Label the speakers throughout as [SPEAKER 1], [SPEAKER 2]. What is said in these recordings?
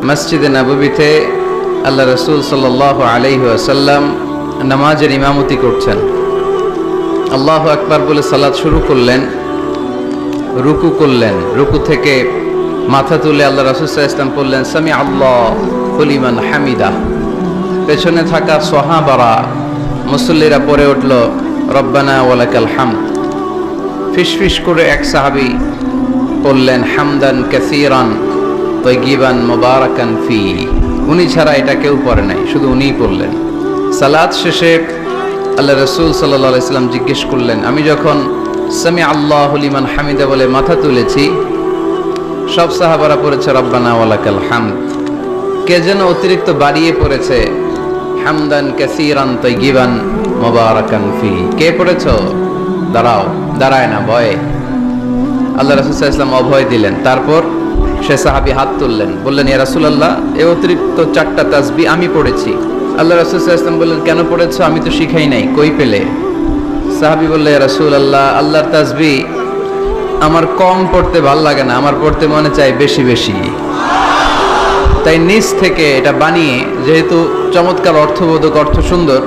[SPEAKER 1] মসজিদে নববীতে আল্লাহ রসুল সাল্লাল্লাহু আলাইহি ওয়াসাল্লাম নামাজের ইমামতি করছেন। আল্লাহু আকবার বলে সালাত শুরু করলেন, রুকু করলেন, রুকু থেকে মাথা তুলে আল্লাহ রাসূল সাল্লাল্লাহু আলাইহি ওয়াসাল্লাম বললেন সামি আল্লাহু লিমান হামিদা। পেছনে থাকা সাহাবারা মুসল্লিরা পড়ে উঠল রব্বানা ওয়ালাকাল হামদ। ফিসফিস করে এক সাহাবী বললেন হামদান কাসীরান তাইয়িবান মুবারাকান ফি। উনি ছাড়া এটা কেউ পড়ে নাই, শুধু উনিই পড়লেন। সালাত শেষে আল্লাহ রাসূল সাল্লাল্লাহু আলাইহি ওয়াসাল্লাম জিজ্ঞেস করলেন, আমি যখন সামি আল্লাহু লিমান হামিদা বলে মাথা তুলেছি, সব সাহাবারা পড়েছে রব্বানা ওয়ালাকাল হামদ, কে যেন অতিরিক্ত বাড়িয়ে পড়েছে হামদান কাসীরান তাইয়িবান মুবারাকান ফি। কে পড়েছ? দাঁড়াও। দাঁড়ায় না, ভয়ে। আল্লাহ রাসূল সাল্লাল্লাহু আলাইহি ওয়াসাল্লাম অভয় দিলেন। তারপর সে সাহাবী হাত তুললেন, বললেন ইয়া রাসূলুল্লাহ, এই অতিরিক্ত 4টা তাসবিহ আমি পড়েছি। আল্লাহ রাসূল সাল্লাল্লাহু আলাইহি ওয়াসাল্লাম বললেন, কেন পড়েছো? আমি তো শিখাই নাই, কই পেলে? সাহাবী বললেন, ইয়া রাসূলুল্লাহ, আল্লাহর তাসবিহ আমার কম পড়তে ভাল লাগে না, আমার পড়তে মনে চায় বেশি বেশি। তাই নিজ থেকে এটা বানিয়ে, যেহেতু চমৎকার অর্থবোধক, অর্থ সুন্দর,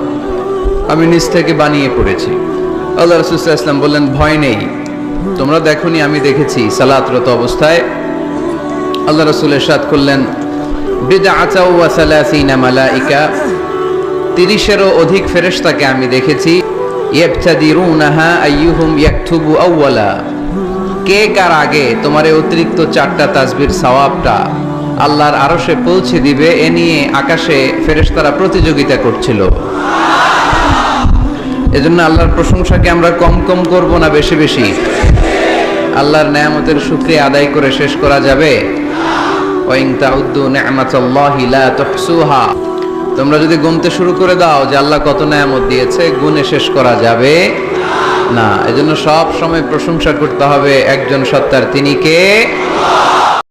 [SPEAKER 1] আমি নিজ থেকে বানিয়ে পড়েছি। আল্লাহ রাসূল সাল্লাল্লাহু আলাইহি ওয়াসাল্লাম বললেন, ভয় নেই, তোমরা দেখোনি, আমি দেখেছি। সালাতরত অবস্থায় আল্লাহ রাসূল ইরশাদ করলেন, বিদআতাও ওয়া সালাসিনা মালাইকা, 30-এরও অধিক ফেরেশতাকে আমি দেখেছি। ইয়াবতাদিরুনাহা আইয়ুহুম ইয়াকতুবু আউওয়ালা, কে কার আগে তোমার এই অতিরিক্ত 4টা তাসবিহর সওয়াবটা আল্লাহর আরশে পৌঁছে দিবে, এ নিয়ে আকাশে ফেরেশতারা প্রতিযোগিতা করছিল। এজন্য আল্লাহর প্রশংসাকে আমরা কম কম করব না বেশি বেশি? আল্লাহর নেয়ামতের শুকরিয়া আদায় করে শেষ করা যাবে? ওয়া ইন তাউদ্দু নি'মাতাল্লাহি লা তুহসুহা, তোমরা যদি গুনতে শুরু করে দাও যে আল্লাহ কত নেয়ামত দিয়েছে, গুণে শেষ করা যাবে না। এজন্য সব সময় প্রশংসা করতে হবে একজন সত্তার, তিনি কে?